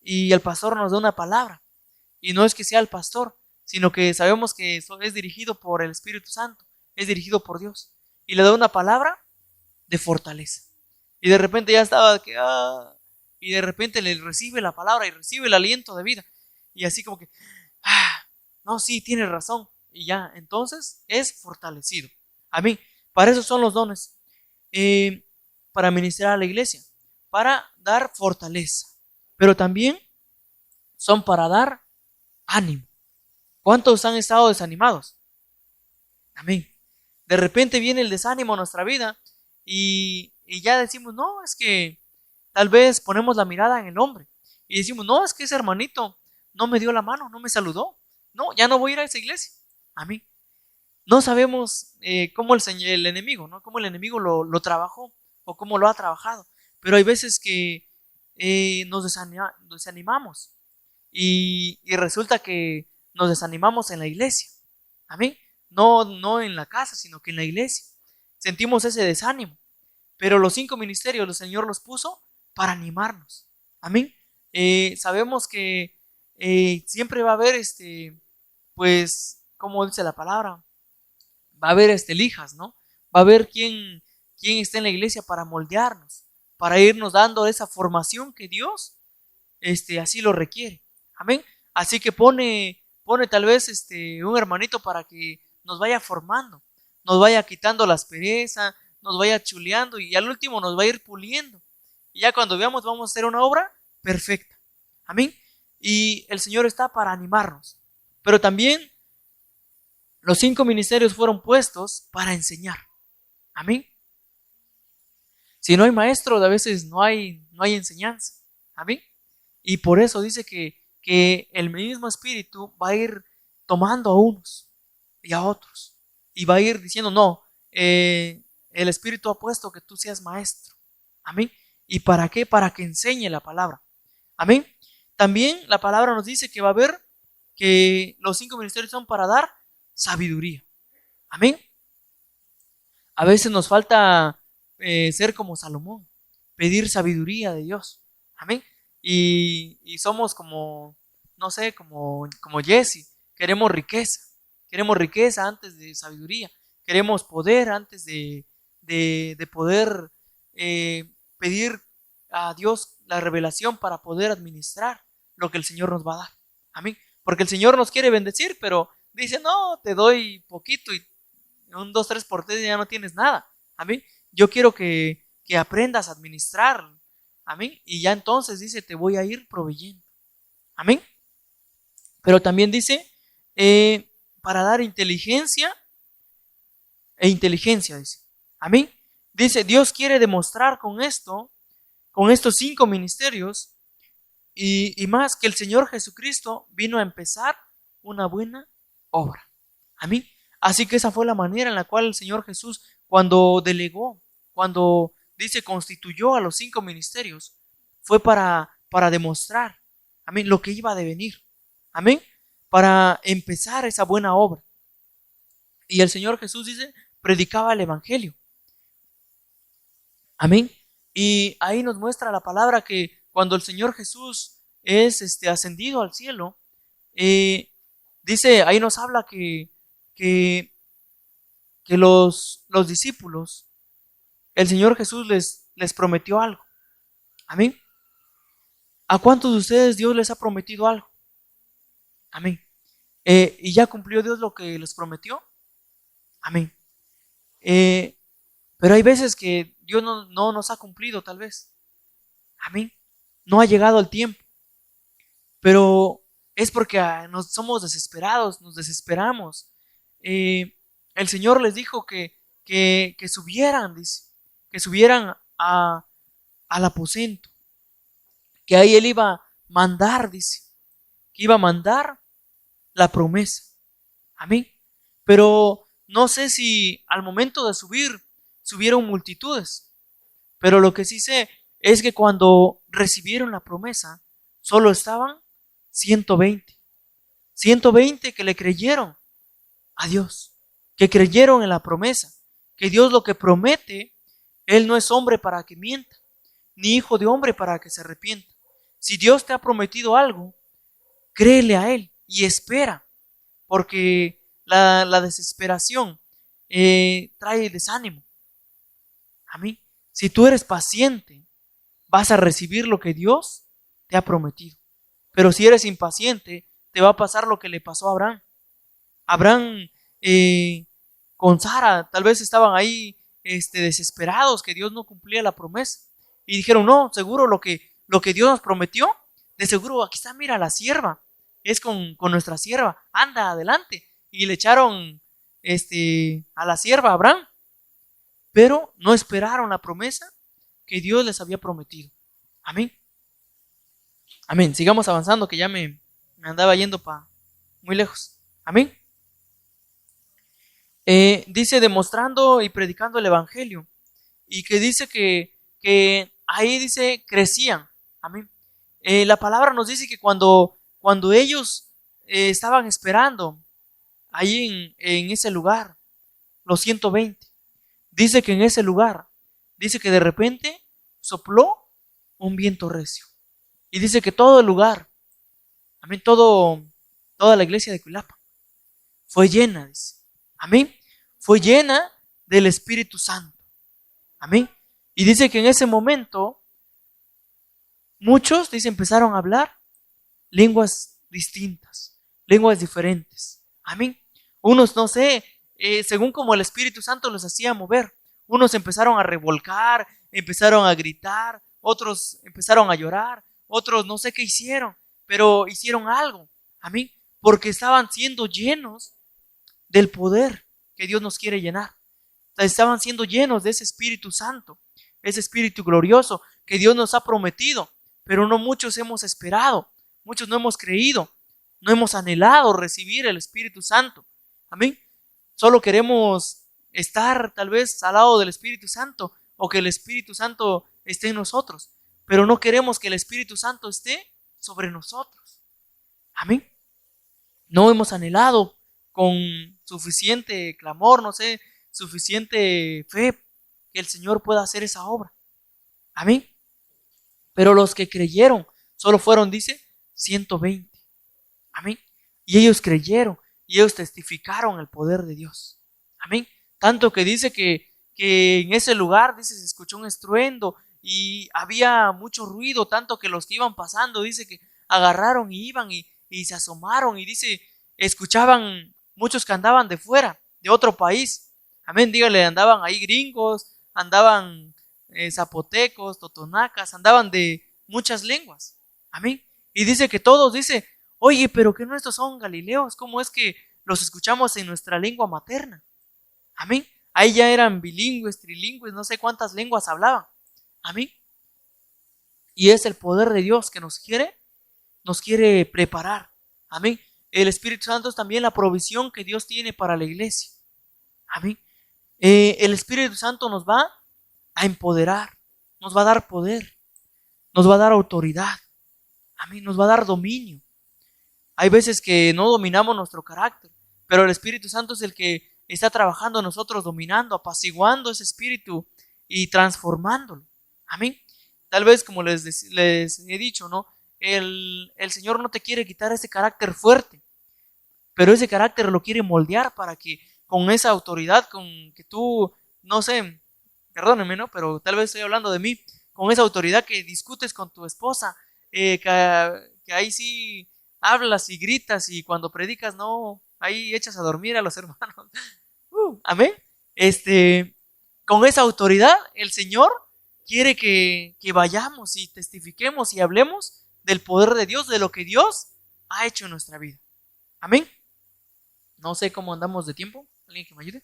y el pastor nos da una palabra, y no es que sea el pastor, sino que sabemos que eso es dirigido por el Espíritu Santo, es dirigido por Dios, y le da una palabra de fortaleza, y de repente ya estaba y de repente le recibe la palabra y recibe el aliento de vida, y así como que no, sí, tienes razón, y ya, entonces es fortalecido. Amén. Para eso son los dones, para ministrar a la iglesia, para dar fortaleza, pero también son para dar ánimo. ¿Cuántos han estado desanimados? Amén. De repente viene el desánimo a nuestra vida y ya decimos, no, es que tal vez ponemos la mirada en el hombre y decimos, no, es que ese hermanito no me dio la mano, no me saludó, no, ya no voy a ir a esa iglesia. Amén. No sabemos cómo el enemigo, ¿no? Cómo el enemigo lo trabajó o cómo lo ha trabajado, pero hay veces que nos desanimamos y resulta que nos desanimamos en la iglesia. Amén. No en la casa, sino que en la iglesia. Sentimos ese desánimo. Pero los 5 ministerios el Señor los puso para animarnos. Amén. Sabemos que siempre va a haber pues, como dice la palabra, va a haber lijas, ¿no? Va a haber quien está en la iglesia para moldearnos, para irnos dando esa formación que Dios así lo requiere. Amén. Así que pone tal vez un hermanito para que nos vaya formando, nos vaya quitando la aspereza, nos vaya chuleando y al último nos va a ir puliendo. Y ya cuando veamos vamos a hacer una obra perfecta. Amén. Y el Señor está para animarnos. Pero también los 5 ministerios fueron puestos para enseñar. Amén. Si no hay maestro, a veces no hay enseñanza. Amén. Y por eso dice que el mismo Espíritu va a ir tomando a unos y a otros. Y va a ir diciendo, no, el Espíritu ha puesto que tú seas maestro. Amén. ¿Y para qué? Para que enseñe la palabra. Amén. También la palabra nos dice que va a haber que los 5 ministerios son para dar sabiduría. Amén. A veces nos falta ser como Salomón, pedir sabiduría de Dios. Amén. Y somos como, no sé, como Jesse, queremos riqueza antes de sabiduría, queremos poder antes de poder pedir a Dios la revelación para poder administrar lo que el Señor nos va a dar. Amén. Porque el Señor nos quiere bendecir, pero dice, no, te doy poquito y un 2, 3 por 3 ya no tienes nada. Amén. Yo quiero que aprendas a administrar. Amén. Y ya entonces dice, te voy a ir proveyendo. Amén. Pero también dice, para dar inteligencia dice. Amén. Dice, Dios quiere demostrar con esto, con estos 5 ministerios, y más, que el Señor Jesucristo vino a empezar una buena obra. Amén. Así que esa fue la manera en la cual el Señor Jesús, cuando delegó, cuando dice constituyó a los 5 ministerios, fue para demostrar, amén, lo que iba a devenir. Amén. Para empezar esa buena obra. Y el Señor Jesús dice, predicaba el Evangelio. Amén. Y ahí nos muestra la palabra que cuando el Señor Jesús es ascendido al cielo, dice, ahí nos habla que los discípulos, el Señor Jesús les prometió algo. Amén. ¿A cuántos de ustedes Dios les ha prometido algo? Amén. ¿Y ya cumplió Dios lo que les prometió? Amén. Pero hay veces que Dios no nos ha cumplido, tal vez. Amén. No ha llegado el tiempo. Pero es porque somos desesperados, nos desesperamos. El Señor les dijo que subieran, dice, que subieran al aposento, que ahí Él iba a mandar, dice, que iba a mandar la promesa. Amén. Pero no sé si al momento de subieron multitudes, pero lo que sí sé es que cuando recibieron la promesa, solo estaban 120. 120 que le creyeron a Dios, que creyeron en la promesa, que Dios lo que promete, Él no es hombre para que mienta, ni hijo de hombre para que se arrepienta. Si Dios te ha prometido algo, créele a Él y espera, porque la desesperación trae desánimo. Amén. Si tú eres paciente, vas a recibir lo que Dios te ha prometido. Pero si eres impaciente, te va a pasar lo que le pasó a Abraham. Abraham con Sara, tal vez estaban ahí desesperados que Dios no cumplía la promesa. Y dijeron, no, seguro lo que Dios nos prometió, de seguro aquí está, mira, la sierva, es con nuestra sierva, anda adelante. Y le echaron a la sierva a Abraham, pero no esperaron la promesa que Dios les había prometido. Amén. Amén. Sigamos avanzando, que ya me andaba yendo para muy lejos. Amén. Dice, demostrando y predicando el Evangelio. Y que dice que ahí dice, crecían. Amén. La palabra nos dice que cuando ellos estaban esperando ahí en ese lugar, los 120, dice que en ese lugar, dice que de repente sopló un viento recio. Y dice que todo el lugar, amén, toda la iglesia de Cuilapa fue llena, dice. Amén. Fue llena del Espíritu Santo. Amén. Y dice que en ese momento muchos, dice, empezaron a hablar lenguas distintas, lenguas diferentes. Amén. Unos, no sé, según como el Espíritu Santo los hacía mover, unos empezaron a revolcar, empezaron a gritar, otros empezaron a llorar, otros no sé qué hicieron, pero hicieron algo. Amén. Porque estaban siendo llenos del poder que Dios nos quiere llenar. Estaban siendo llenos de ese Espíritu Santo, ese Espíritu glorioso que Dios nos ha prometido, pero no muchos hemos esperado, muchos no hemos creído, no hemos anhelado recibir el Espíritu Santo. Amén. Solo queremos estar tal vez al lado del Espíritu Santo o que el Espíritu Santo esté en nosotros, pero no queremos que el Espíritu Santo esté sobre nosotros. Amén. No hemos anhelado con suficiente clamor, no sé, suficiente fe que el Señor pueda hacer esa obra. Amén. Pero los que creyeron solo fueron, dice, 120. Amén. Y ellos creyeron y ellos testificaron el poder de Dios. Amén. Tanto que dice que en ese lugar, dice, se escuchó un estruendo y había mucho ruido, tanto que los que iban pasando, dice que agarraron y iban y se asomaron y dice, escuchaban muchos que andaban de fuera, de otro país. Amén, dígale, andaban ahí gringos, andaban zapotecos, totonacas, andaban de muchas lenguas. Amén. Y dice que todos, dice, oye, pero que no estos son galileos, ¿cómo es que los escuchamos en nuestra lengua materna? Amén. Ahí ya eran bilingües, trilingües, no sé cuántas lenguas hablaban. Amén. Y es el poder de Dios que nos quiere preparar. Amén. El Espíritu Santo es también la provisión que Dios tiene para la iglesia. Amén. El Espíritu Santo nos va a empoderar, nos va a dar poder, nos va a dar autoridad. Amén. Nos va a dar dominio. Hay veces que no dominamos nuestro carácter, pero el Espíritu Santo es el que está trabajando en nosotros, dominando, apaciguando ese espíritu y transformándolo. Amén. Tal vez, como les he dicho, ¿no? El Señor no te quiere quitar ese carácter fuerte, pero ese carácter lo quiere moldear para que con esa autoridad, con que tú, no sé, perdónenme, ¿no? Pero tal vez estoy hablando de mí, con esa autoridad que discutes con tu esposa, que ahí sí hablas y gritas y cuando predicas, no, ahí echas a dormir a los hermanos. Amén. Con esa autoridad, el Señor quiere que vayamos y testifiquemos y hablemos del poder de Dios, de lo que Dios ha hecho en nuestra vida. Amén. No sé cómo andamos de tiempo. ¿Alguien que me ayude?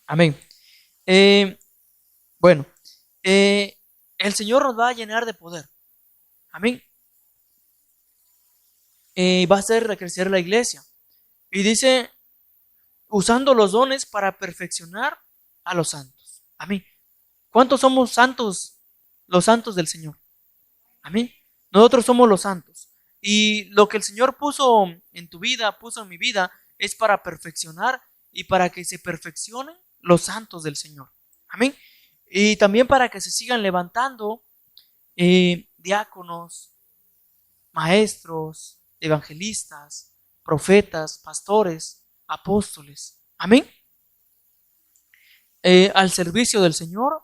Amén. Bueno, el Señor nos va a llenar de poder. Amén. Va a hacer recrecer la iglesia. Y dice, usando los dones para perfeccionar a los santos. Amén. ¿Cuántos somos santos? Los santos del Señor. Amén. Nosotros somos los santos. Y lo que el Señor puso en tu vida, puso en mi vida, es para perfeccionar y para que se perfeccionen los santos del Señor. Amén. Y también para que se sigan levantando diáconos, maestros, evangelistas, profetas, pastores, apóstoles. Amén. Al servicio del Señor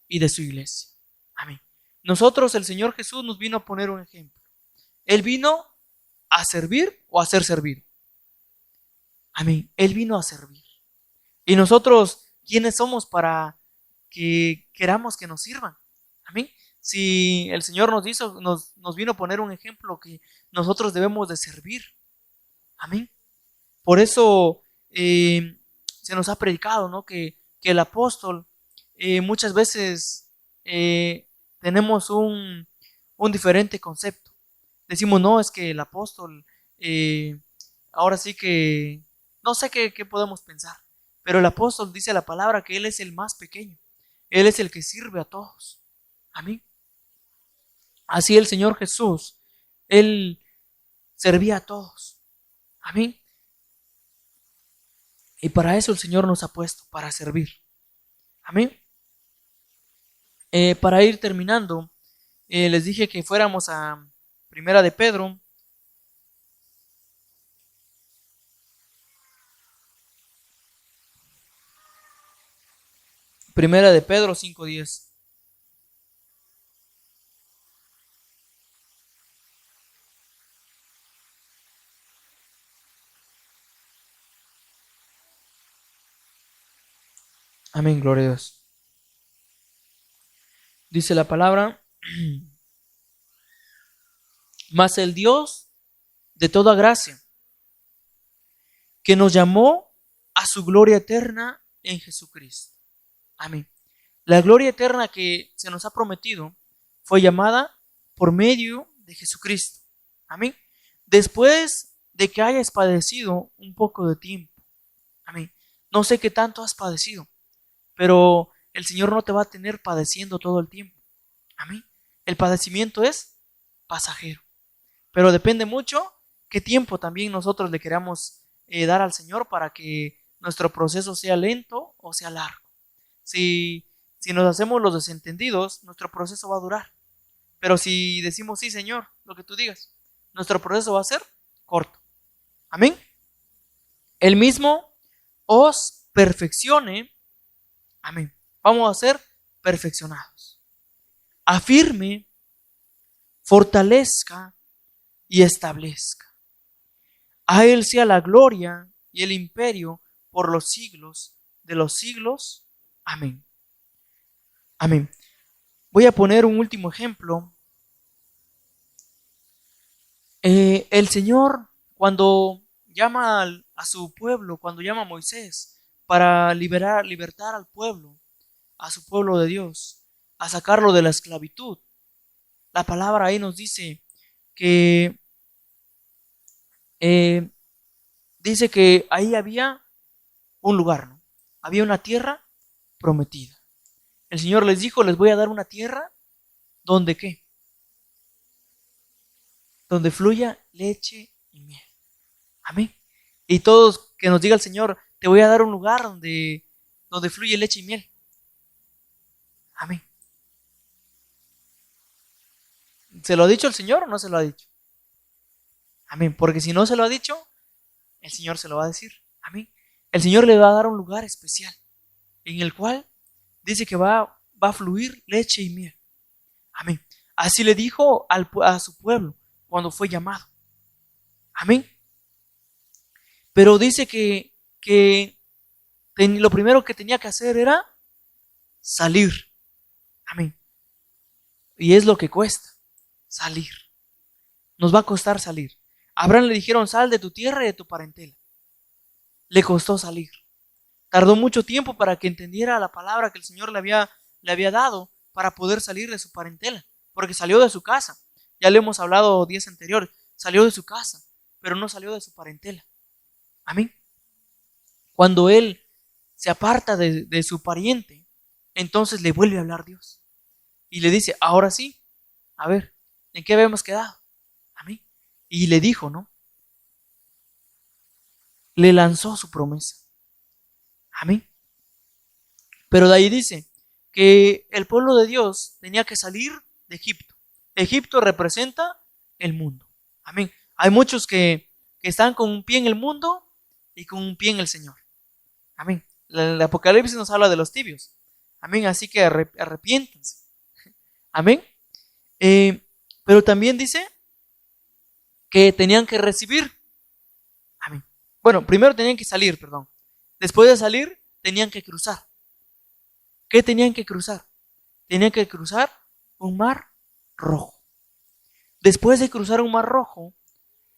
y de su iglesia. Amén. Nosotros, el Señor Jesús nos vino a poner un ejemplo. Él vino a servir o a ser servido. Amén. Él vino a servir. Y nosotros, ¿quiénes somos para que queramos que nos sirvan? Amén. Si el Señor nos vino a poner un ejemplo que nosotros debemos de servir. Amén. Por eso se nos ha predicado, ¿no? Que el apóstol muchas veces tenemos un diferente concepto. Decimos, no, es que el apóstol ahora sí que no sé qué podemos pensar, pero el apóstol dice la palabra que él es el más pequeño. Él es el que sirve a todos. Amén. Así el Señor Jesús, Él servía a todos. Amén. Y para eso el Señor nos ha puesto, para servir. Amén. Para ir terminando, les dije que fuéramos a Primera de Pedro. Primera de Pedro 5:10. Amén, gloria a Dios. Dice la palabra, mas el Dios de toda gracia, que nos llamó a su gloria eterna en Jesucristo. Amén. La gloria eterna que se nos ha prometido fue llamada por medio de Jesucristo. Amén. Después de que hayas padecido un poco de tiempo. Amén. No sé qué tanto has padecido, pero el Señor no te va a tener padeciendo todo el tiempo. Amén. El padecimiento es pasajero, pero depende mucho qué tiempo también nosotros le queramos dar al Señor para que nuestro proceso sea lento o sea largo. Si nos hacemos los desentendidos, nuestro proceso va a durar. Pero si decimos sí, Señor, lo que tú digas, nuestro proceso va a ser corto. Amén. Él mismo os perfeccione. Amén. Vamos a ser perfeccionados. Afirme, fortalezca y establezca. A Él sea la gloria y el imperio por los siglos de los siglos. Amén. Amén. Voy a poner un último ejemplo. El Señor, cuando llama a su pueblo, cuando llama a Moisés para libertar al pueblo, a su pueblo de Dios, a sacarlo de la esclavitud, la palabra ahí nos dice que dice que ahí había un lugar, ¿no? Había una tierra prometida. El Señor les dijo, les voy a dar una tierra donde ¿qué? Donde fluya leche y miel. Amén. Y todos que nos diga el Señor, te voy a dar un lugar donde fluye leche y miel. Amén. ¿Se lo ha dicho el Señor o no se lo ha dicho? Amén. Porque si no se lo ha dicho, el Señor se lo va a decir. Amén. El Señor le va a dar un lugar especial en el cual dice que va a fluir leche y miel. Amén. Así le dijo a su pueblo cuando fue llamado. Amén. Pero dice que lo primero que tenía que hacer era salir. Amén. Y es lo que cuesta, salir. Nos va a costar salir. A Abraham le dijeron, sal de tu tierra y de tu parentela. Le costó salir. Tardó mucho tiempo para que entendiera la palabra que el Señor le había dado para poder salir de su parentela. Porque salió de su casa. Ya le hemos hablado días anteriores. Salió de su casa, pero no salió de su parentela. Amén. Cuando él se aparta de su pariente, entonces le vuelve a hablar Dios. Y le dice, ahora sí, a ver, ¿en qué habíamos quedado? Amén. Y le dijo, ¿no? Le lanzó su promesa. Amén. Pero de ahí dice que el pueblo de Dios tenía que salir de Egipto. Egipto representa el mundo. Amén. Hay muchos que están con un pie en el mundo y con un pie en el Señor. Amén. El Apocalipsis nos habla de los tibios. Amén. Así que arrepiéntense. Amén. Pero también dice que tenían que recibir. Amén. Bueno, primero tenían que salir, perdón. Después de salir, tenían que cruzar. ¿Qué tenían que cruzar? Tenían que cruzar un mar rojo. Después de cruzar un mar rojo,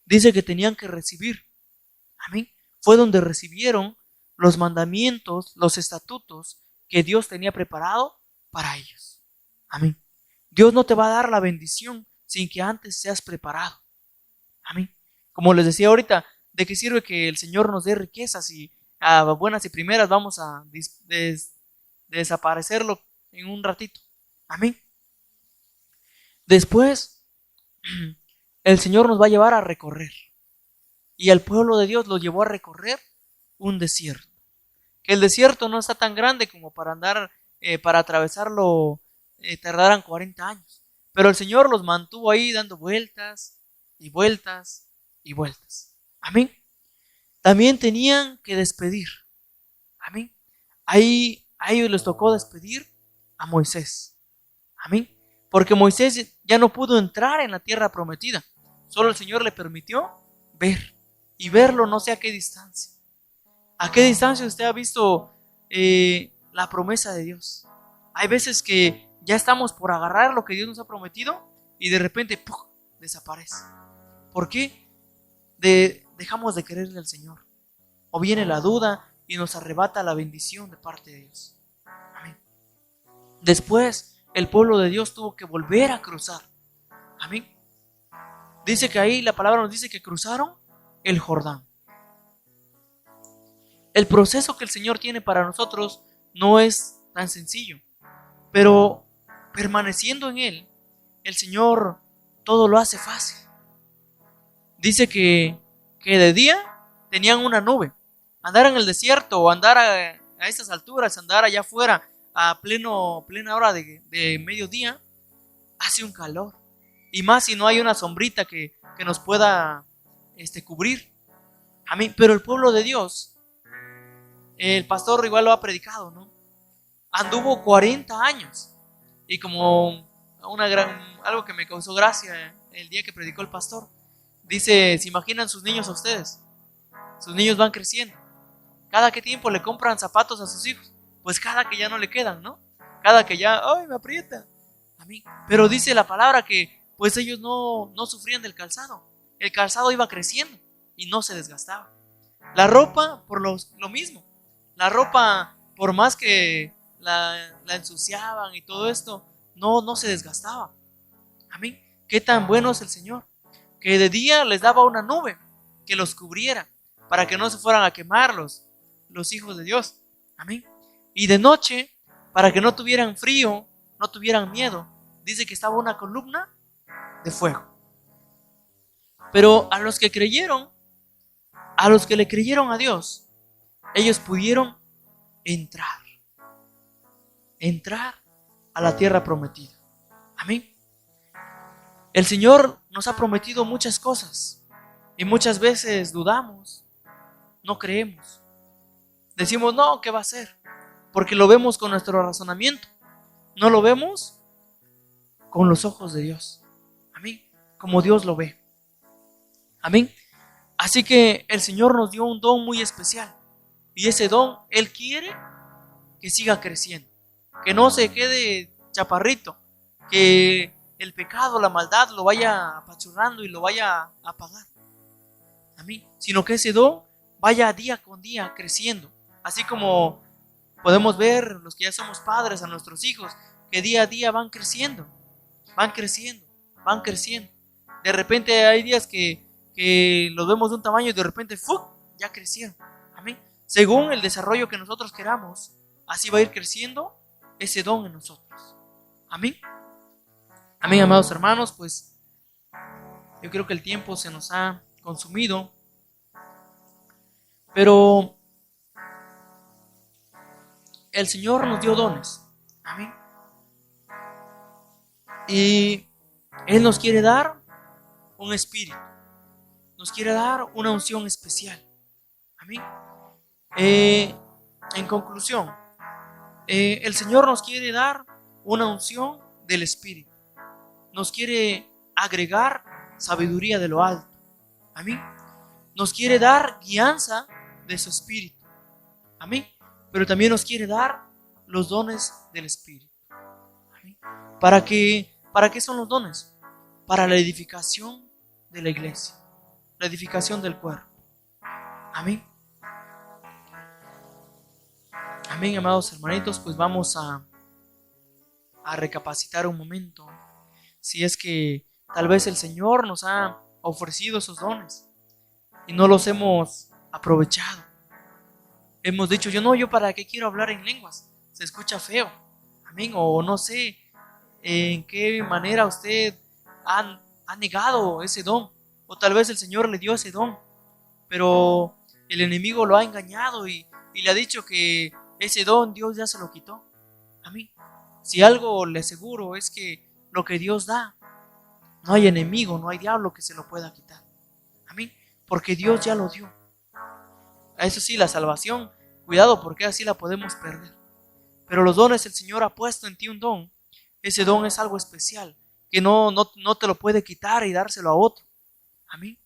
dice que tenían que recibir. Amén. Fue donde recibieron los mandamientos, los estatutos que Dios tenía preparado para ellos. Amén. Dios no te va a dar la bendición sin que antes seas preparado. Amén. Como les decía ahorita, ¿de qué sirve que el Señor nos dé riquezas y a buenas y primeras vamos a desaparecerlo en un ratito? Amén. Después, el Señor nos va a llevar a recorrer. Y al pueblo de Dios lo llevó a recorrer un desierto. Que el desierto no está tan grande como para andar, para atravesarlo, tardaran 40 años. Pero el Señor los mantuvo ahí dando vueltas y vueltas y vueltas. Amén. También tenían que despedir. Amén. Ahí a ellos les tocó despedir a Moisés. Amén. Porque Moisés ya no pudo entrar en la tierra prometida. Solo el Señor le permitió ver. Y verlo no sé a qué distancia. ¿A qué distancia usted ha visto la promesa de Dios? Hay veces que ya estamos por agarrar lo que Dios nos ha prometido y de repente ¡puf!, desaparece. ¿Por qué? Dejamos de creerle al Señor. O viene la duda y nos arrebata la bendición de parte de Dios. Amén. Después, el pueblo de Dios tuvo que volver a cruzar. Amén. Dice que ahí la palabra nos dice que cruzaron el Jordán. El proceso que el Señor tiene para nosotros no es tan sencillo, pero permaneciendo en Él, el Señor todo lo hace fácil. Dice que de día tenían una nube. Andar en el desierto o andar a estas alturas, andar allá afuera a plena hora de mediodía, hace un calor. Y más si no hay una sombrita que nos pueda cubrir. Amén. Pero el pueblo de Dios, el pastor igual lo ha predicado, ¿no? Anduvo 40 años. Y como algo que me causó gracia el día que predicó el pastor, dice, ¿se imaginan sus niños a ustedes? Sus niños van creciendo. ¿Cada qué tiempo le compran zapatos a sus hijos? Pues cada que ya no le quedan, ¿no? Cada que ya, ¡ay, me aprieta! Amén. Pero dice la palabra que pues ellos no sufrían del calzado. El calzado iba creciendo y no se desgastaba. La ropa, por lo mismo. La ropa, por más que la ensuciaban y todo esto, no se desgastaba. Amén. Qué tan bueno es el Señor, que de día les daba una nube que los cubriera para que no se fueran a quemar los hijos de Dios. Amén. Y de noche, para que no tuvieran frío, no tuvieran miedo, dice que estaba una columna de fuego. Pero a los que creyeron, a los que le creyeron a Dios, ellos pudieron entrar a la tierra prometida. Amén. El Señor nos ha prometido muchas cosas y muchas veces dudamos, no creemos. Decimos, no, ¿qué va a hacer? Porque lo vemos con nuestro razonamiento, no lo vemos con los ojos de Dios. Amén. Como Dios lo ve. Amén. Así que el Señor nos dio un don muy especial. Y ese don, Él quiere que siga creciendo. Que no se quede chaparrito. Que el pecado, la maldad lo vaya apachurrando y lo vaya a apagar. Amén. Sino que ese don vaya día con día creciendo. Así como podemos ver los que ya somos padres a nuestros hijos, que día a día van creciendo. Van creciendo, van creciendo. De repente hay días que los vemos de un tamaño y de repente ¡fuc! Ya crecieron. Amén. Según el desarrollo que nosotros queramos, así va a ir creciendo ese don en nosotros. Amén. Amén, amados hermanos, pues yo creo que el tiempo se nos ha consumido, pero el Señor nos dio dones. Amén. Y Él nos quiere dar un espíritu. Nos quiere dar una unción especial. Amén. En conclusión, el Señor nos quiere dar una unción del Espíritu. Nos quiere agregar sabiduría de lo alto. Amén. Nos quiere dar guianza de su Espíritu. Amén. Pero también nos quiere dar los dones del Espíritu. Amén. ¿Para qué son los dones? Para la edificación de la iglesia. La edificación del cuerpo. Amén. Amén, amados hermanitos, pues vamos a recapacitar un momento. Si es que tal vez el Señor nos ha ofrecido esos dones y no los hemos aprovechado. Hemos dicho, yo para qué quiero hablar en lenguas, se escucha feo. Amén. O no sé en qué manera usted ha negado ese don. O tal vez el Señor le dio ese don, pero el enemigo lo ha engañado y le ha dicho que ese don Dios ya se lo quitó. Amén. Si algo le aseguro es que lo que Dios da, no hay enemigo, no hay diablo que se lo pueda quitar. Amén. Porque Dios ya lo dio. Eso sí, la salvación, cuidado, porque así la podemos perder. Pero los dones, el Señor ha puesto en ti un don. Ese don es algo especial, que no te lo puede quitar y dárselo a otro. Amén.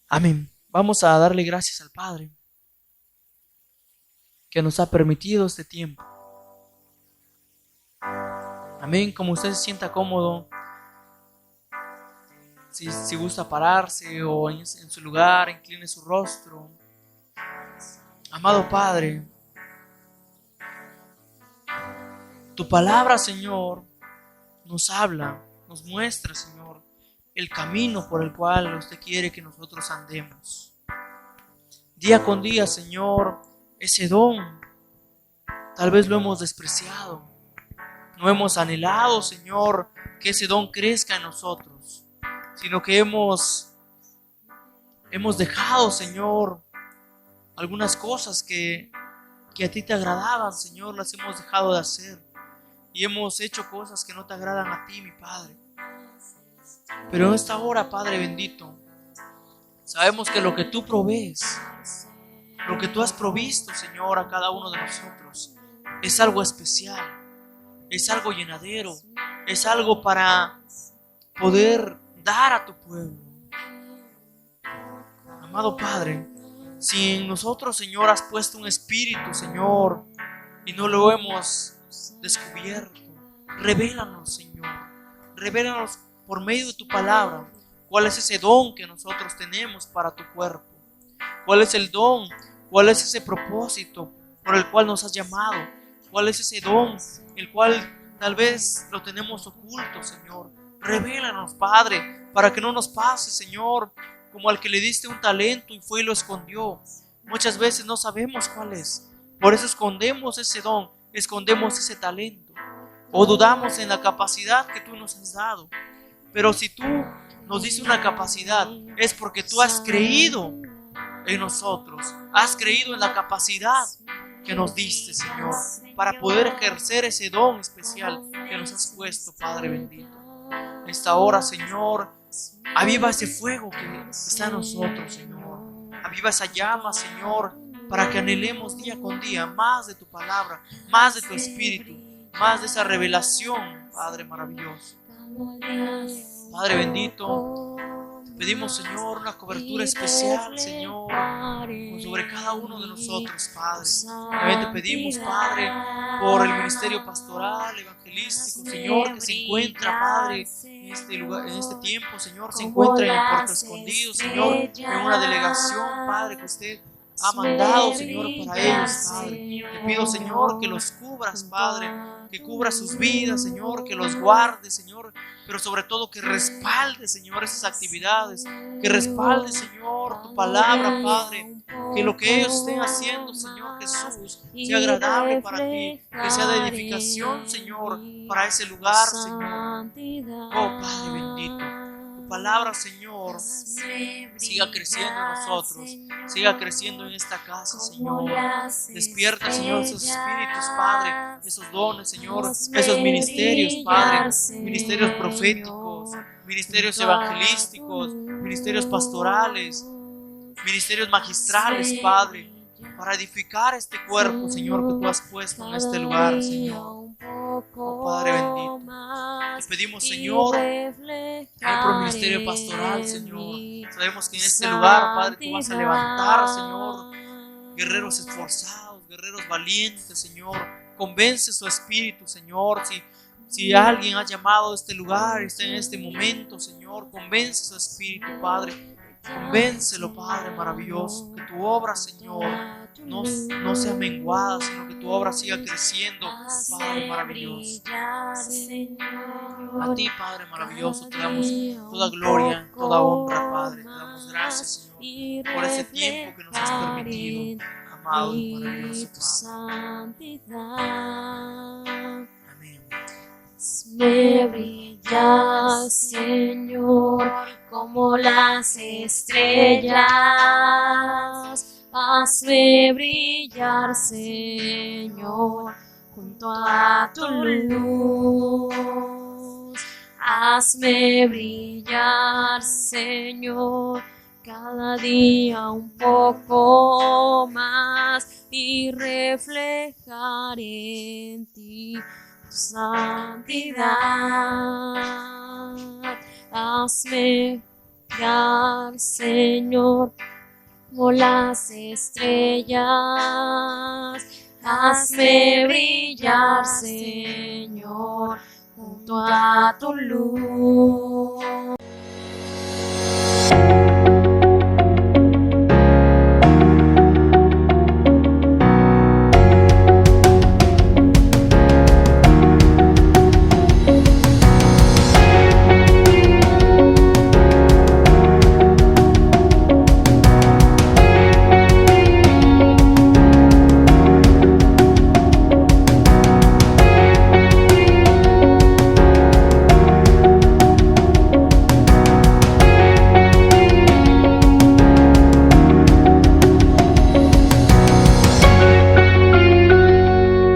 Amén. Vamos a darle gracias al Padre que nos ha permitido este tiempo. Amén. Como usted se sienta cómodo, si gusta pararse o en su lugar, incline su rostro. Amado Padre, tu palabra, Señor, nos habla, nos muestra, Señor, el camino por el cual usted quiere que nosotros andemos. Día con día, Señor, ese don, tal vez lo hemos despreciado. No hemos anhelado, Señor, que ese don crezca en nosotros, sino que hemos dejado, Señor, algunas cosas que a ti te agradaban, Señor, las hemos dejado de hacer. y hemos hecho cosas que no te agradan a ti, mi Padre. Pero en esta hora, Padre bendito, sabemos que lo que tú provees, lo que tú has provisto, Señor, a cada uno de nosotros, es algo especial, es algo llenadero, es algo para poder dar a tu pueblo. Amado Padre, si en nosotros, Señor, has puesto un espíritu, Señor, y no lo hemos descubierto, revélanos, Señor, revélanos por medio de tu palabra cuál es ese don que nosotros tenemos para tu cuerpo, cuál es el don, cuál es ese propósito por el cual nos has llamado, cuál es ese don, el cual tal vez lo tenemos oculto, Señor. Revélanos, Padre, para que no nos pase, Señor, como al que le diste un talento y fue y lo escondió. Muchas veces no sabemos cuál es, por eso escondemos ese don, escondemos ese talento, o dudamos en la capacidad que tú nos has dado. Pero si tú nos diste una capacidad, es porque tú has creído en nosotros, has creído en la capacidad que nos diste, Señor, para poder ejercer ese don especial que nos has puesto, Padre bendito. En esta hora, Señor, aviva ese fuego que está en nosotros, Señor. Aviva esa llama, Señor, para que anhelemos día con día más de tu palabra, más de tu espíritu, más de esa revelación, Padre maravilloso. Padre bendito, te pedimos, Señor, una cobertura especial, Señor, sobre cada uno de nosotros, Padre. También te pedimos, Padre, por el ministerio pastoral, evangelístico, Señor, que se encuentra, Padre, en este lugar, en este tiempo, Señor, se encuentra en el Puerto Escondido, Señor, en una delegación, Padre, que usted ha mandado, Señor, para ellos, Padre. Te pido, Señor, que los cubras, Padre, que cubras sus vidas, Señor, que los guardes, Señor, pero sobre todo que respalde, Señor, esas actividades, que respalde, Señor, tu palabra, Padre, que lo que ellos estén haciendo, Señor Jesús, sea agradable para ti, que sea de edificación, Señor, para ese lugar, Señor. Oh, Padre bendito, tu palabra, Señor, siga creciendo en nosotros, siga creciendo en esta casa, Señor. Despierta, Señor, esos espíritus, Padre, esos dones, Señor, esos ministerios, Padre, ministerios proféticos, ministerios evangelísticos, ministerios pastorales, ministerios magistrales, Padre, para edificar este cuerpo, Señor, que tú has puesto en este lugar, Señor. Oh, Padre bendito, te pedimos, Señor, por el ministerio pastoral, Señor. Sabemos que en este lugar, Padre, tú vas a levantar, Señor, guerreros esforzados, guerreros valientes, Señor. Convence su espíritu, Señor. Si alguien ha llamado a este lugar, está en este momento, Señor, convence su espíritu, Padre. Convéncelo, Padre maravilloso, que tu obra, Señor, no sea menguada, sino que tu obra siga creciendo, Padre maravilloso. A ti, Padre maravilloso, te damos toda gloria, toda honra, Padre. Te damos gracias, Señor, por ese tiempo que nos has permitido, amado y maravilloso Padre. Amén. Hazme brillar, Señor, como las estrellas. Hazme brillar, Señor, junto a tu luz. Hazme brillar, Señor, cada día un poco más y reflejar en ti tu santidad. Hazme brillar, Señor, como las estrellas. Hazme brillar, Señor, junto a tu luz.